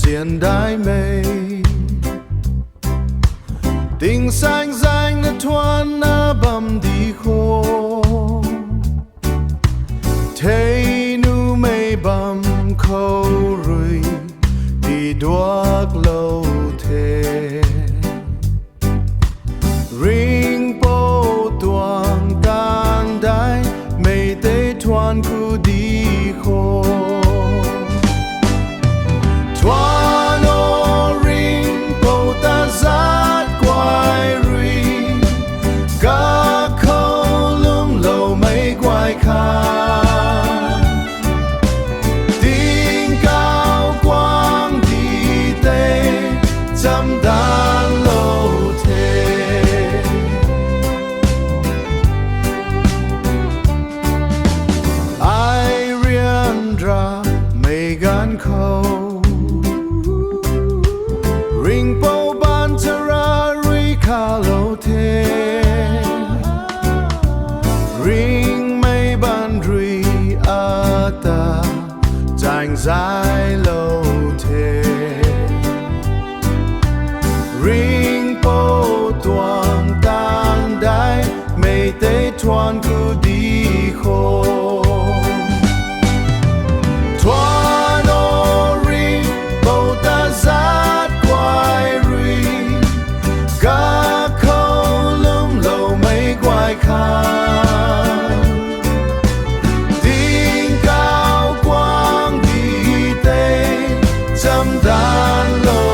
xiên đái mây tình xanh xanh đã thoăn na bầm đi khô thấy nu mây bầm khâu rùi đi đuốc lâu thế ring po tuang tan đái mây tê thoăn khu đi khô ring po ban tara ri kalo te ring mây ban ri ata dành dài lâu thế ring po tuang tan đái mây tế thoan cứ đi khô tiếng cao quang đi tê chấm đàn lâu